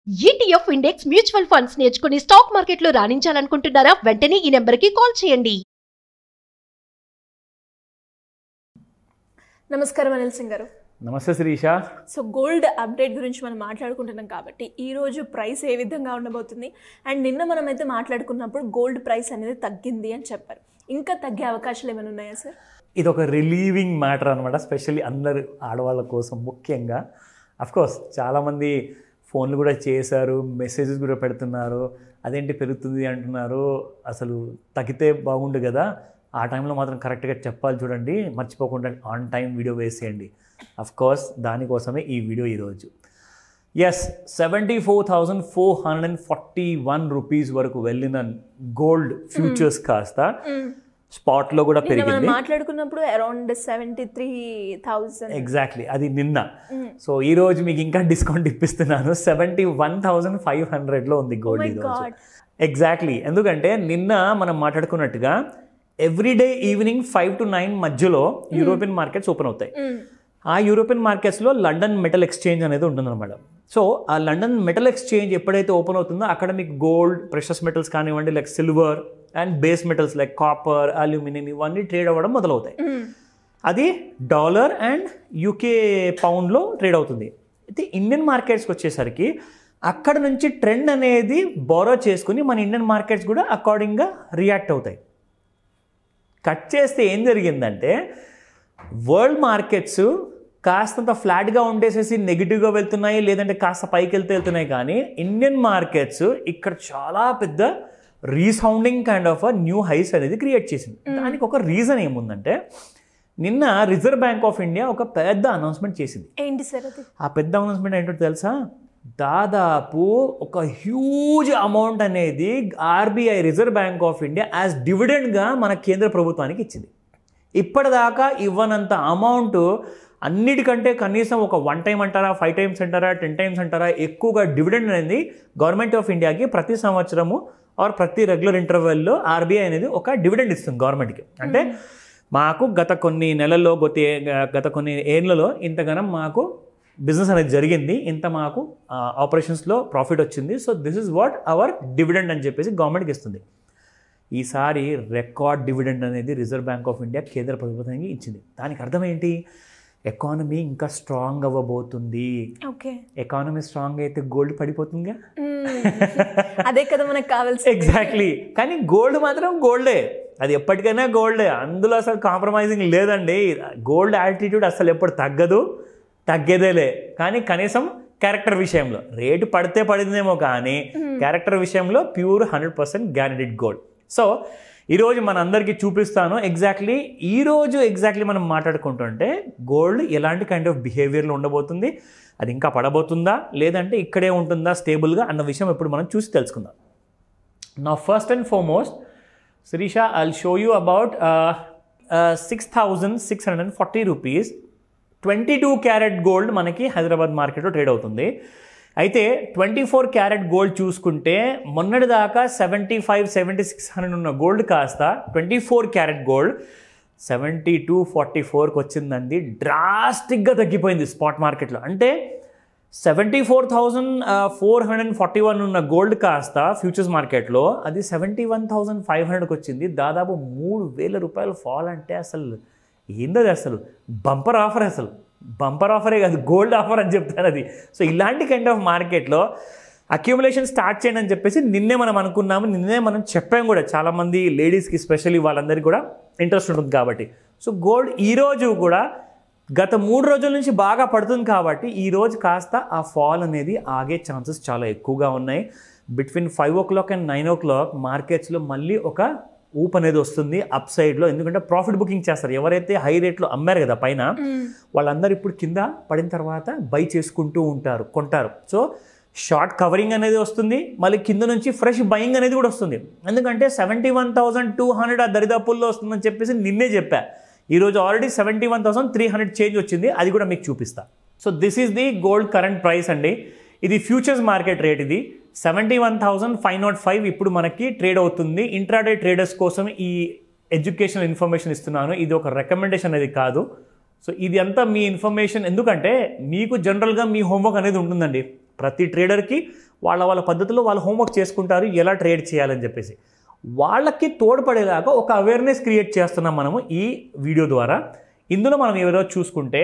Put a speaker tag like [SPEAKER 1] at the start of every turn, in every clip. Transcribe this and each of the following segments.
[SPEAKER 1] ETF index mutual funds నేర్చుకుని stock మార్కెట్లో రాణించాలనుకుంటున్నారా? వెంటనే ఈ నెంబర్కి కాల్ చేయండి.
[SPEAKER 2] నమస్కారం అనిల్ సింగ్ గారు.
[SPEAKER 3] నమస్తే శిరీష.
[SPEAKER 2] సో గోల్డ్ అప్డేట్ గురించి మనం మాట్లాడుకుంటున్నాం కాబట్టి ఈరోజు ప్రైస్ ఏ విధంగా ఉండబోతుంది అండ్ నిన్న మనమైతే మాట్లాడుకున్నప్పుడు గోల్డ్ ప్రైస్ అనేది తగ్గింది అని చెప్పారు. ఇంకా తగ్గే అవకాశాలు ఏమైనా ఉన్నాయా సార్?
[SPEAKER 3] ఇది ఒక రిలీవింగ్ మ్యాటర్ అనమాట, స్పెషల్లీ అందరు ఆడవాళ్ళ కోసం ముఖ్యంగా. అఫ్కోర్స్ చాలామంది ఫోన్లు కూడా చేశారు, మెసేజెస్ కూడా పెడుతున్నారు, అదేంటి పెరుగుతుంది అంటున్నారు, అసలు తగ్గితే బాగుండు కదా, ఆ టైంలో మాత్రం కరెక్ట్గా చెప్పాలి చూడండి, మర్చిపోకుండా ఆన్ టైం వీడియో వేసేయండి. అఫ్కోర్స్ దానికోసమే ఈ వీడియో ఈరోజు. ఎస్, 74,441 రూపీస్ వరకు వెళ్ళిన గోల్డ్ ఫ్యూచర్స్ కాస్త స్పాట్లో కూడా పెరిగింది.
[SPEAKER 2] మాట్లాడుకున్నప్పుడు అరౌండ్ 73,000
[SPEAKER 3] ఎగ్జాక్ట్లీ, అది నిన్న. సో ఈ రోజు మీకు ఇంకా డిస్కౌంట్ ఇప్పిస్తున్నాను, 71,500లో ఉంది గోల్డ్ ఈరోజు. ఎగ్జాక్ట్లీ, ఎందుకంటే నిన్న మనం మాట్లాడుకున్నట్టుగా ఎవ్రీడే ఈవినింగ్ 5 to 9 మధ్యలో యూరోపియన్ మార్కెట్స్ ఓపెన్ అవుతాయి. ఆ యూరోపియన్ మార్కెట్స్లో లండన్ మెటల్ ఎక్స్చేంజ్ అనేది ఉంటుందన్నమాట. సో ఆ లండన్ మెటల్ ఎక్స్చేంజ్ ఎప్పుడైతే ఓపెన్ అవుతుందో అక్కడ మీకు గోల్డ్, ప్రెషస్ మెటల్స్ కానివ్వండి, like silver and base metals like copper, aluminium, ఇవన్నీ ట్రేడ్ అవ్వడం మొదలవుతాయి. అది డాలర్ అండ్ యూకే పౌండ్లో ట్రేడ్ అవుతుంది. అయితే ఇండియన్ మార్కెట్స్కి వచ్చేసరికి అక్కడ నుంచి ట్రెండ్ అనేది బోరో చేసుకుని మన ఇండియన్ మార్కెట్స్ కూడా అకార్డింగ్గా రియాక్ట్ అవుతాయి. కట్ చేస్తే ఏం జరిగిందంటే వరల్డ్ మార్కెట్స్ కాస్తంత ఫ్లాట్గా ఉండేసేసి నెగిటివ్గా వెళ్తున్నాయి, లేదంటే కాస్త పైకి వెళ్తున్నాయి. కానీ ఇండియన్ మార్కెట్స్ ఇక్కడ చాలా పెద్ద resounding kind of new highs అనేది క్రియేట్ చేసింది. దానికి ఒక రీజన్ ఏముందంటే నిన్న రిజర్వ్ బ్యాంక్ ఆఫ్ ఇండియా ఒక పెద్ద అనౌన్స్మెంట్ చేసింది.
[SPEAKER 2] ఏంటి సార్ అది?
[SPEAKER 3] ఆ పెద్ద అనౌన్స్మెంట్ ఏంటో తెలుసా? దాదాపు ఒక హ్యూజ్ అమౌంట్ అనేది RBI Reserve Bank of India as డివిడెండ్గా మన కేంద్ర ప్రభుత్వానికి ఇచ్చింది. ఇప్పటిదాకా ఇవ్వనంత అమౌంట్, అన్నిటికంటే కనీసం ఒక 1 time అంటారా, 5 times అంటారా, 10 times అంటారా, ఎక్కువగా డివిడెండ్ అనేది గవర్నమెంట్ ఆఫ్ ఇండియాకి ప్రతి సంవత్సరము ఆర్ ప్రతి రెగ్యులర్ ఇంటర్వెల్లో ఆర్బీఐ అనేది ఒక డివిడెండ్ ఇస్తుంది గవర్నమెంట్కి. అంటే మాకు గత కొన్ని నెలల్లో, గత కొన్ని ఏళ్లలో ఇంతగానం మాకు బిజినెస్ అనేది జరిగింది, ఇంత మాకు ఆపరేషన్స్లో ప్రాఫిట్ వచ్చింది, so this is what our dividend అని చెప్పేసి గవర్నమెంట్కి ఇస్తుంది. ఈసారి రికార్డ్ డివిడెండ్ అనేది రిజర్వ్ బ్యాంక్ ఆఫ్ ఇండియా కేంద్ర ప్రభుత్వానికి ఇచ్చింది. దానికి అర్థం ఏంటి? ఎకానమీ ఇంకా స్ట్రాంగ్ అవ్వబోతుంది. ఎకానమీ స్ట్రాంగ్ అయితే గోల్డ్ పడిపోతుందిగా,
[SPEAKER 2] అదే కదా మనకు కావాల్సింది.
[SPEAKER 3] ఎగ్జాక్ట్లీ. కానీ గోల్డ్ మాత్రం గోల్డే, అది ఎప్పటికైనా గోల్డే, అందులో అసలు కాంప్రమైజింగ్ లేదండి. గోల్డ్ యాటిట్యూడ్ అసలు ఎప్పుడు తగ్గదు, తగ్గేదేలే. కానీ కనీసం క్యారెక్టర్ విషయంలో రేటు పడితే పడిందేమో, కానీ క్యారెక్టర్ విషయంలో ప్యూర్ 100% గ్యారెంటీడ్ గోల్డ్. సో ఈరోజు మన అందరికీ చూపిస్తాను ఎగ్జాక్ట్లీ మనం మాట్లాడుకుంటుంటే గోల్డ్ ఎలాంటి కైండ్ ఆఫ్ బిహేవియర్లో ఉండబోతుంది, అది ఇంకా పడబోతుందా లేదంటే ఇక్కడే ఉంటుందా స్టేబుల్గా అన్న విషయం ఇప్పుడు మనం చూసి తెలుసుకుందాం. నా first and foremost Sirisha, I'll show you about 6,640 rupees 22 carat gold మనకి హైదరాబాద్ మార్కెట్లో ట్రేడ్ అవుతుంది. అయితే 24 క్యారెట్ గోల్డ్ చూసుకుంటే మొన్నటి దాకా 75-7600 ఉన్న గోల్డ్ కాస్త 24 క్యారెట్ గోల్డ్ 7244కి వచ్చిందండి. డ్రాస్టిక్గా తగ్గిపోయింది స్పాట్ మార్కెట్లో. అంటే 74,441 ఉన్న గోల్డ్ కాస్త ఫ్యూచర్స్ మార్కెట్లో అది 71,500కి వచ్చింది. దాదాపు 3,000 రూపాయలు ఫాల్. అంటే అసలు ఏందది? అసలు బంపర్ ఆఫర్, అసలు బంపర్ ఆఫరే కాదు, గోల్డ్ ఆఫర్ అని చెప్తారు అది. సో ఇలాంటి కైండ్ ఆఫ్ మార్కెట్లో అక్యుములేషన్ స్టార్ట్ చేయండి అని చెప్పేసి నిన్నే మనం అనుకున్నాము, నిన్నే మనం చెప్పాము కూడా. చాలామంది లేడీస్కి స్పెషల్లీ వాళ్ళందరికీ కూడా ఇంట్రెస్ట్ ఉంటుంది కాబట్టి. సో గోల్డ్ ఈరోజు కూడా గత 3 రోజుల నుంచి బాగా పడుతుంది కాబట్టి ఈరోజు కాస్త ఆ ఫాల్ అనేది ఆగే ఛాన్సెస్ చాలా ఎక్కువగా ఉన్నాయి. బిట్వీన్ 5 o'clock and 9 o'clock మార్కెట్స్లో మళ్ళీ ఒక ఊప్ అనేది వస్తుంది అప్ సైడ్లో. ఎందుకంటే ప్రాఫిట్ బుకింగ్ చేస్తారు, ఎవరైతే హై రేట్లో అమ్మారు కదా పైన, వాళ్ళందరూ ఇప్పుడు కింద పడిన తర్వాత బై చేసుకుంటూ ఉంటారు, కొంటారు. సో షార్ట్ కవరింగ్ అనేది వస్తుంది, మళ్ళీ కింద నుంచి ఫ్రెష్ బయింగ్ అనేది కూడా వస్తుంది. ఎందుకంటే 71,200 ఆ దరిదాపుల్లో వస్తుందని చెప్పేసి నిన్నే చెప్పా. ఈరోజు ఆల్రెడీ 71,300 చేంజ్ వచ్చింది, అది కూడా మీకు చూపిస్తా. So this is the gold current price అండి. ఇది ఫ్యూచర్స్ మార్కెట్ రేట్. ఇది 71,505 ఇప్పుడు మనకి ట్రేడ్ అవుతుంది. ఇంట్రాడే ట్రేడర్స్ కోసం ఈ ఎడ్యుకేషనల్ ఇన్ఫర్మేషన్ ఇస్తున్నాను, ఇది ఒక రికమెండేషన్ అనేది కాదు. సో ఇది అంతా మీ ఇన్ఫర్మేషన్, ఎందుకంటే మీకు జనరల్గా మీ హోంవర్క్ అనేది ఉంటుందండి. ప్రతి ట్రేడర్కి వాళ్ళ పద్ధతిలో వాళ్ళు హోంవర్క్ చేసుకుంటారు ఎలా ట్రేడ్ చేయాలని చెప్పేసి. వాళ్ళకి తోడ్పడేలాగా ఒక అవేర్నెస్ క్రియేట్ చేస్తున్నాం మనము ఈ వీడియో ద్వారా. ఇందులో మనం ఎవరో చూసుకుంటే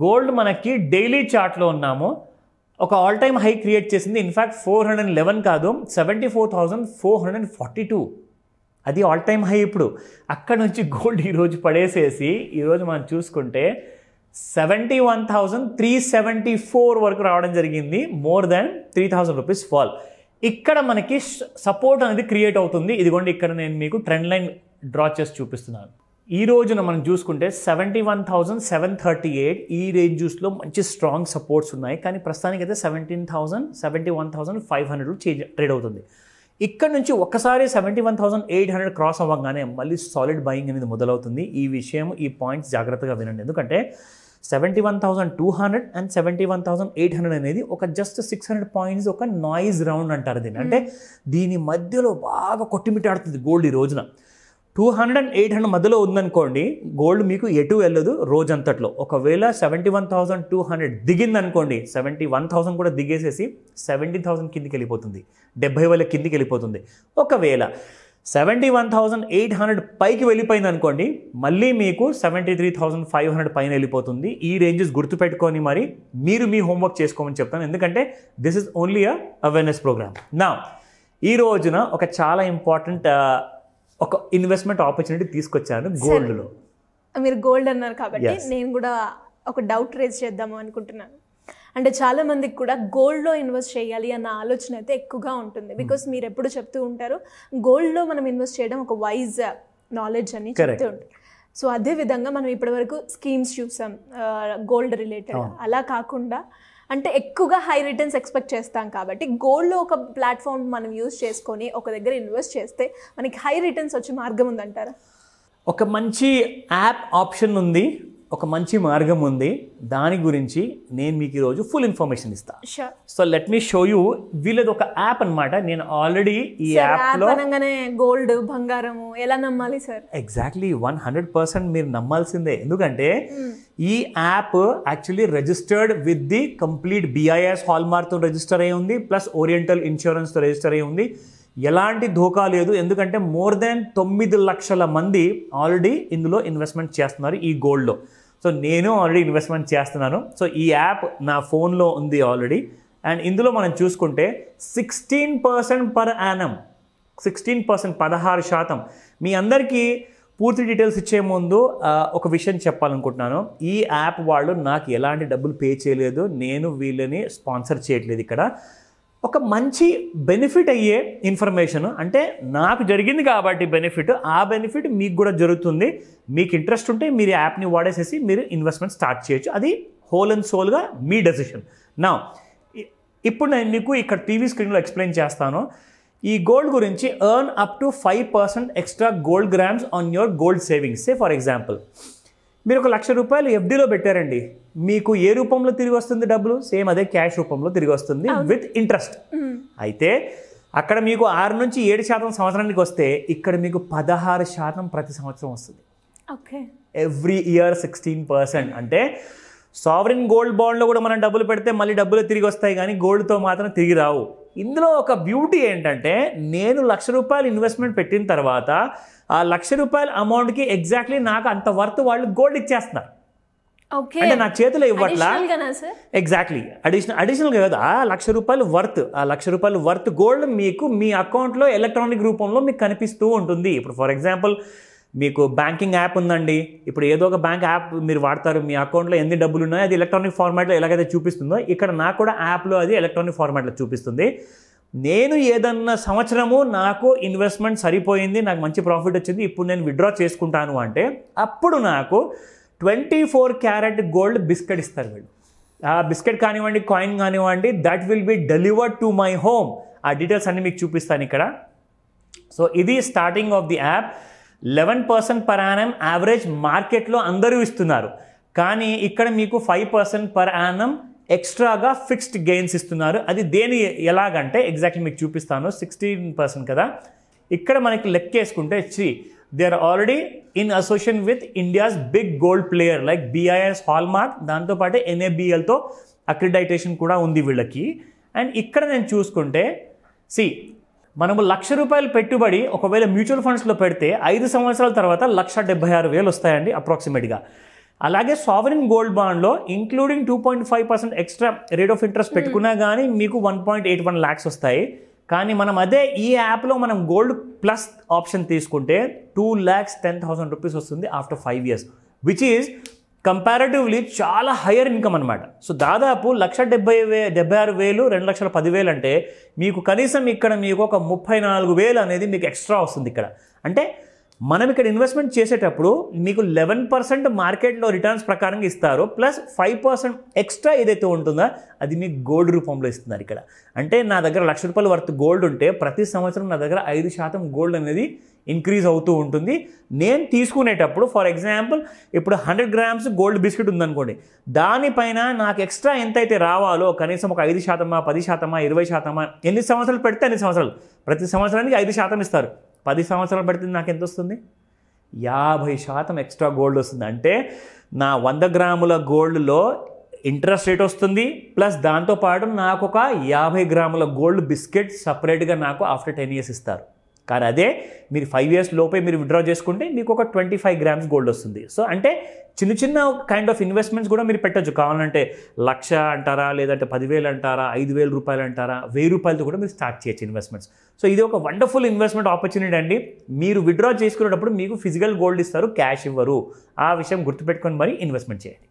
[SPEAKER 3] గోల్డ్ మనకి డైలీ చార్ట్లో ఉన్నాము. ఒక ఆల్ టైమ్ హై క్రియేట్ చేసింది. ఇన్ఫ్యాక్ట్ 411 కాదు, 74,442 అది ఆల్ టైమ్ హై. ఇప్పుడు అక్కడ నుంచి గోల్డ్ ఈరోజు పడేసేసి ఈరోజు మనం చూసుకుంటే 71,374 వరకు రావడం జరిగింది. More than 3,000 rupees fall. ఇక్కడ మనకి సపోర్ట్ అనేది క్రియేట్ అవుతుంది. ఇదిగోండి ఇక్కడ నేను మీకు ట్రెండ్ లైన్ డ్రా చేసి చూపిస్తున్నాను. ఈ రోజున మనం చూసుకుంటే 71,738 ఈ రేంజెస్లో మంచి స్ట్రాంగ్ సపోర్ట్స్ ఉన్నాయి. కానీ ప్రస్తుతానికి అయితే 71,500 ట్రేడ్ అవుతుంది. ఇక్కడ నుంచి ఒక్కసారి 71,800 క్రాస్ అవ్వగానే మళ్ళీ సాలిడ్ బయింగ్ అనేది మొదలవుతుంది. ఈ విషయం ఈ పాయింట్స్ జాగ్రత్తగా వినండి. ఎందుకంటే 71,200 అండ్ 71,800 అనేది ఒక జస్ట్ 600 పాయింట్స్ ఒక నాయిస్ రౌండ్ అంటారు దీన్ని. అంటే దీని మధ్యలో బాగా కొట్టిమిట్టాడుతుంది గోల్డ్ ఈ రోజున. 200 and 800 మధ్యలో ఉందనుకోండి, గోల్డ్ మీకు ఎటు వెళ్ళదు రోజంతట్లో. ఒకవేళ 71,200 దిగిందనుకోండి, 71,000 కూడా దిగేసేసి 70,000 కిందికి వెళ్ళిపోతుంది, 70,000 కిందికి వెళ్ళిపోతుంది. ఒకవేళ 71,800 పైకి వెళ్ళిపోయింది అనుకోండి, మళ్ళీ మీకు 73,500 పైన వెళ్ళిపోతుంది. ఈ రేంజెస్ గుర్తుపెట్టుకొని మరి మీరు మీ హోంవర్క్ చేసుకోమని చెప్తాను. ఎందుకంటే this is only awareness programme. నా ఈ రోజున ఒక చాలా ఇంపార్టెంట్ ఒక ఇన్వెస్ట్మెంట్ ఆపర్చునిటీ తీసుకొచ్చాను గోల్డ్లో.
[SPEAKER 2] మీరు గోల్డ్ అన్నారు కాబట్టి నేను కూడా ఒక డౌట్ రేజ్ చేద్దాము అనుకుంటున్నాను. అంటే చాలా మందికి కూడా గోల్డ్లో ఇన్వెస్ట్ చేయాలి అన్న ఆలోచన అయితే ఎక్కువగా ఉంటుంది. బికాస్ మీరు ఎప్పుడు చెప్తూ ఉంటారు గోల్డ్లో మనం ఇన్వెస్ట్ చేయడం ఒక వైజ్ నాలెడ్జ్ అని చెప్తూ ఉంటారు. సో అదే విధంగా మనం ఇప్పటివరకు స్కీమ్స్ చూసాం గోల్డ్ రిలేటెడ్. అలా కాకుండా అంటే ఎక్కువగా హై రిటర్న్స్ ఎక్స్పెక్ట్ చేస్తాం కాబట్టి గోల్డ్లో ఒక ప్లాట్ఫామ్ మనం యూజ్ చేసుకొని ఒక దగ్గర ఇన్వెస్ట్ చేస్తే మనకి హై రిటర్న్స్ వచ్చే మార్గం ఉందంటారా?
[SPEAKER 3] ఒక మంచి యాప్ ఆప్షన్ ఉంది, ఒక మంచి మార్గం ఉంది. దాని గురించి నేను మీకు ఈరోజు ఫుల్ ఇన్ఫర్మేషన్ ఇస్తాను. So let me show you. వీళ్ళది ఒక యాప్ అనమాట. నేను ఆల్రెడీ ఈ యాప్లో
[SPEAKER 2] గోల్డ్ బంగారము ఎలా నమ్మాలి సార్?
[SPEAKER 3] ఎగ్జాక్ట్లీ 100% మీరు నమ్మాల్సిందే. ఎందుకంటే ఈ app actually registered with the complete BIS హాల్మార్క్తో రిజిస్టర్ అయి ఉంది, ప్లస్ ఓరియంటల్ ఇన్సూరెన్స్తో రిజిస్టర్ అయి ఉంది. ఎలాంటి ధోకా లేదు. ఎందుకంటే మోర్ దాన్ 9 లక్షల మంది ఆల్రెడీ ఇందులో ఇన్వెస్ట్మెంట్ చేస్తున్నారు ఈ గోల్డ్లో. సో నేను ఆల్రెడీ ఇన్వెస్ట్మెంట్ చేస్తున్నాను. సో ఈ యాప్ నా ఫోన్లో ఉంది ఆల్రెడీ. అండ్ ఇందులో మనం చూసుకుంటే 16% పర్ యానం, 16%, 16%. మీ అందరికీ పూర్తి డీటెయిల్స్ ఇచ్చే ముందు ఒక విషయం చెప్పాలనుకుంటున్నాను. ఈ యాప్ వాళ్ళు నాకు ఎలాంటి డబ్బులు పే చేయలేదు, నేను వీళ్ళని స్పాన్సర్ చేయట్లేదు. ఇక్కడ ఒక మంచి బెనిఫిట్ అయ్యే ఇన్ఫర్మేషన్, అంటే నాకు జరిగింది కాబట్టి బెనిఫిట్, ఆ బెనిఫిట్ మీకు కూడా జరుగుతుంది. మీకు ఇంట్రెస్ట్ ఉంటే మీరు యాప్ని వాడేసేసి మీరు ఇన్వెస్ట్మెంట్ స్టార్ట్ చేయొచ్చు. అది హోల్ అండ్ సోల్గా మీ డెసిషన్. నా ఇప్పుడు నేను మీకు ఇక్కడ టీవీ స్క్రీన్లో ఎక్స్ప్లెయిన్ చేస్తాను ఈ గోల్డ్ గురించి. Earn up to 5% extra gold grams on your gold savings. Say for example మీరు ఒక ₹1,00,000 FDలో పెట్టారండి, మీకు ఏ రూపంలో తిరిగి వస్తుంది డబ్బులు? సేమ్ అదే క్యాష్ రూపంలో తిరిగి వస్తుంది విత్ ఇంట్రెస్ట్. అయితే అక్కడ మీకు 6 నుంచి 7% సంవత్సరానికి వస్తే ఇక్కడ మీకు 16% ప్రతి సంవత్సరం వస్తుంది. Every year 16%. అంటే సావరిన్ గోల్డ్ బాండ్లో కూడా మనం డబ్బులు పెడితే మళ్ళీ డబ్బులు తిరిగి వస్తాయి, కానీ గోల్డ్తో మాత్రం తిరిగి రావు. ఇందులో ఒక బ్యూటీ ఏంటంటే నేను ₹1,00,000 ఇన్వెస్ట్మెంట్ పెట్టిన తర్వాత ఆ ₹1,00,000 అమౌంట్కి ఎగ్జాక్ట్లీ నాకు అంత వర్త్ వాళ్ళు గోల్డ్ ఇచ్చేస్తున్నారు. అంటే నా చేతిలో ఇవ్వట్లా. ఎగ్జాక్ట్లీ అడిషనల్గా కదా. ఆ ₹1,00,000 వర్త్, ఆ ₹1,00,000 వర్త్ గోల్డ్ మీకు మీ అకౌంట్లో ఎలక్ట్రానిక్ రూపంలో మీకు కనిపిస్తూ ఉంటుంది. ఇప్పుడు ఫర్ ఎగ్జాంపుల్ మీకు బ్యాంకింగ్ యాప్ ఉందండి, ఇప్పుడు ఏదో ఒక బ్యాంక్ యాప్ మీరు వాడతారు, మీ అకౌంట్లో ఎన్ని డబ్బులు ఉన్నాయో అది ఎలక్ట్రానిక్ ఫార్మాట్లో ఎలాగైతే చూపిస్తుందో ఇక్కడ నాకు కూడా యాప్లో అది ఎలక్ట్రానిక్ ఫార్మాట్లో చూపిస్తుంది. నేను ఏదన్నా సంవత్సరము నాకు ఇన్వెస్ట్మెంట్ సరిపోయింది, నాకు మంచి ప్రాఫిట్ వచ్చింది, ఇప్పుడు నేను విత్డ్రా చేసుకుంటాను అంటే అప్పుడు నాకు 24 క్యారెట్ గోల్డ్ బిస్కెట్ ఇస్తారు వీళ్ళు. ఆ బిస్కెట్ కానివ్వండి, కాయిన్ కానివ్వండి, that will be delivered to my home. ఆ డీటెయిల్స్ అన్ని మీకు చూపిస్తాను ఇక్కడ. సో ఇది starting of the app. 11% per annum average మార్కెట్లో అందరూ ఇస్తున్నారు, కానీ ఇక్కడ మీకు 5% పర్ యానం ఎక్స్ట్రాగా ఫిక్స్డ్ గెయిన్స్ ఇస్తున్నారు. అది దేని ఎలాగంటే ఎగ్జాక్ట్లీ మీకు చూపిస్తాను. 16% కదా, ఇక్కడ మనకి లెక్కేసుకుంటే they are already in association with India's big gold player like BIS hallmark, దాంతోపాటు NABLతో అక్రిడైటేషన్ కూడా ఉంది వీళ్ళకి. అండ్ ఇక్కడ నేను చూసుకుంటే మనము ₹1,00,000 పెట్టుబడి ఒకవేళ మ్యూచువల్ ఫండ్స్లో పెడితే 5 సంవత్సరాల తర్వాత 1,76,000 వస్తాయండి అప్రాక్సిమేట్గా. అలాగే సావరిన్ గోల్డ్ బాండ్లో including 2.5% extra rate of interest పెట్టుకున్నా కానీ మీకు 1.81 lakhs వస్తాయి. కానీ మనం అదే ఈ యాప్లో మనం గోల్డ్ ప్లస్ ఆప్షన్ తీసుకుంటే 2,10,000 రూపీస్ వస్తుంది after 5 years, which is comparatively చాలా హయ్యర్ ఇన్కమ్ అనమాట. సో దాదాపు 1,76,000 2,10,000 అంటే మీకు కనీసం ఇక్కడ మీకు ఒక 34,000 అనేది మీకు ఎక్స్ట్రా వస్తుంది ఇక్కడ. అంటే మనం ఇక్కడ ఇన్వెస్ట్మెంట్ చేసేటప్పుడు మీకు 11% మార్కెట్లో రిటర్న్స్ ప్రకారంగా ఇస్తారు, ప్లస్ 5% ఎక్స్ట్రా ఏదైతే ఉంటుందో అది మీకు గోల్డ్ రూపంలో ఇస్తున్నారు ఇక్కడ. అంటే నా దగ్గర ₹1,00,000 వర్త్ గోల్డ్ ఉంటే ప్రతి సంవత్సరం నా దగ్గర 5% గోల్డ్ అనేది ఇంక్రీజ్ అవుతూ ఉంటుంది. నేను తీసుకునేటప్పుడు ఫర్ ఎగ్జాంపుల్ ఇప్పుడు 100 grams గోల్డ్ బిస్కెట్ ఉందనుకోండి, దానిపైన నాకు ఎక్స్ట్రా ఎంతైతే రావాలో కనీసం ఒక 5%, 10%, 20%, ఎన్ని సంవత్సరాలు పెడితే అన్ని సంవత్సరాలు, ప్రతి సంవత్సరానికి 5% ఇస్తారు. 10 సంవత్సరాలు పడితే నాకు ఎంత వస్తుంది? 50% ఎక్స్ట్రా గోల్డ్ వస్తుంది. అంటే నా 100 grams గోల్డ్లో ఇంట్రెస్ట్ రేట్ వస్తుంది, ప్లస్ దాంతోపాటు నాకు ఒక 50 grams గోల్డ్ బిస్కెట్ సపరేట్గా నాకు ఆఫ్టర్ 10 years ఇస్తారు. కానీ అదే మీరు 5 years లోపే మీరు విత్డ్రా చేసుకుంటే మీకు ఒక 25 grams గోల్డ్ వస్తుంది. సో అంటే చిన్న చిన్న కైండ్ ఆఫ్ ఇన్వెస్ట్మెంట్స్ కూడా మీరు పెట్టచ్చు. కావాలంటే 1,00,000 అంటారా, లేదంటే 10,000 అంటారా, 5,000 రూపాయలు అంటారా, 1,000 రూపాయలతో కూడా మీరు స్టార్ట్ చేయొచ్చు ఇన్వెస్ట్మెంట్స్. సో ఇది ఒక వండర్ఫుల్ ఇన్వెస్ట్మెంట్ ఆపర్చునిటీ అండి. మీరు విత్డ్రా చేసుకునేటప్పుడు మీకు ఫిజికల్ గోల్డ్ ఇస్తారు, క్యాష్ ఇవ్వరు. ఆ విషయం గుర్తుపెట్టుకొని మరి ఇన్వెస్ట్మెంట్ చేయండి.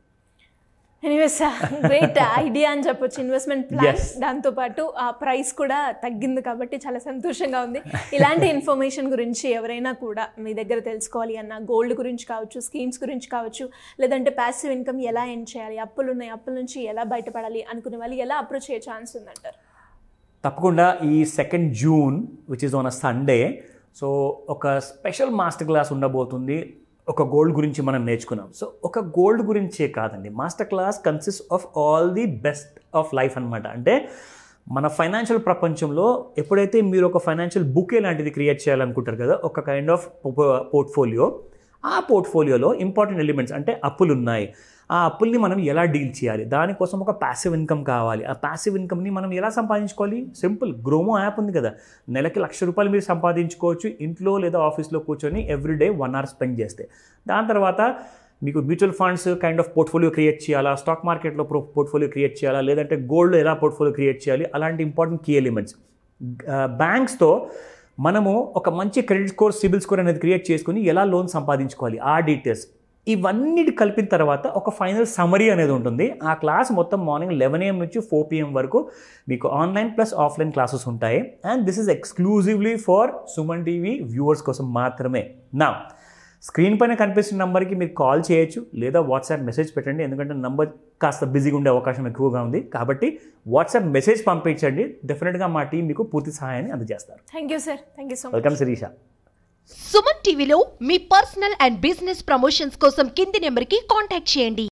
[SPEAKER 2] ఎనీవేస్ గ్రేట్ ఐడియా అని చెప్పొచ్చు ఇన్వెస్ట్మెంట్ ప్లాన్. దాంతోపాటు ఆ ప్రైస్ కూడా తగ్గింది కాబట్టి చాలా సంతోషంగా ఉంది. ఇలాంటి ఇన్ఫర్మేషన్ గురించి ఎవరైనా కూడా మీ దగ్గర తెలుసుకోవాలి అన్న, గోల్డ్ గురించి కావచ్చు, స్కీమ్స్ గురించి కావచ్చు, లేదంటే ప్యాసివ్ ఇన్కమ్ ఎలా ఎర్న్ చేయాలి, అప్పులు ఉన్నాయి అప్పుల నుంచి ఎలా బయటపడాలి అనుకునే వాళ్ళు ఎలా అప్రోచ్ అయ్యే ఛాన్స్ ఉందంటారు?
[SPEAKER 3] తప్పకుండా ఈ 2nd June which is on a Sunday, so ఒక స్పెషల్ మాస్టర్ క్లాస్ ఉండబోతుంది. ఒక గోల్డ్ గురించి మనం నేర్చుకున్నాం. సో ఒక గోల్డ్ గురించే కాదండి, master class consist of all the best of life అనమాట. అంటే మన ఫైనాన్షియల్ ప్రపంచంలో ఎప్పుడైతే మీరు ఒక ఫైనాన్షియల్ బుకే లాంటిది క్రియేట్ చేయాలనుకుంటారు కదా, ఒక కైండ్ ఆఫ్ పోర్ట్ఫోలియో, ఆ పోర్ట్ఫోలియోలో ఇంపార్టెంట్ ఎలిమెంట్స్ అంటే అప్పులు ఉన్నాయి. ఆ అప్పుల్ని మనం ఎలా డీల్ చేయాలి, దానికోసం ఒక ప్యాసివ్ ఇన్కమ్ కావాలి. ఆ ప్యాసివ్ ఇన్కమ్ని మనం ఎలా సంపాదించుకోవాలి? సింపుల్, గ్రోమో యాప్ ఉంది కదా, నెలకి ₹1,00,000 మీరు సంపాదించుకోవచ్చు ఇంట్లో లేదా ఆఫీస్లో కూర్చొని ఎవ్రీడే 1 hour స్పెండ్ చేస్తే. దాని తర్వాత మీకు mutual funds kind of portfolio create చేయాలా, స్టాక్ మార్కెట్లో పోర్ట్ఫోలియో క్రియేట్ చేయాలా, లేదంటే గోల్డ్ ఎలా పోర్ట్ఫోలియో క్రియేట్ చేయాలి, అలాంటి ఇంపార్టెంట్ కీ ఎలిమెంట్స్. బ్యాంక్స్తో మనము ఒక మంచి క్రెడిట్ స్కోర్, సిబిల్ స్కోర్ అనేది క్రియేట్ చేసుకుని ఎలా లోన్ సంపాదించుకోవాలి, ఆ డీటెయిల్స్ ఇవన్నీ కలిపిన తర్వాత ఒక ఫైనల్ సమరీ అనేది ఉంటుంది. ఆ క్లాస్ మొత్తం మార్నింగ్ 11 AM నుంచి 4 PM వరకు మీకు ఆన్లైన్ ప్లస్ ఆఫ్లైన్ క్లాసెస్ ఉంటాయి. And this is exclusively for Suman TV viewers కోసం మాత్రమే. నా స్క్రీన్ పైన కనిపిస్తున్న నెంబర్కి మీరు కాల్ చేయొచ్చు, లేదా వాట్సాప్ మెసేజ్ పెట్టండి. ఎందుకంటే నెంబర్ కాస్త బిజీగా ఉండే అవకాశం ఎక్కువగా ఉంది కాబట్టి వాట్సాప్ మెసేజ్ పంపించండి. డెఫినెట్గా మా టీం మీకు పూర్తి సహాయాన్ని అందజేస్తారు.
[SPEAKER 2] Thank you sir. Thank you so much.
[SPEAKER 3] Welcome Sirisha.
[SPEAKER 1] Suman టీవీలో మీ పర్సనల్ అండ్ బిజినెస్ ప్రమోషన్స్ కోసం కింది నెంబర్కి కాంటాక్ట్ చేయండి.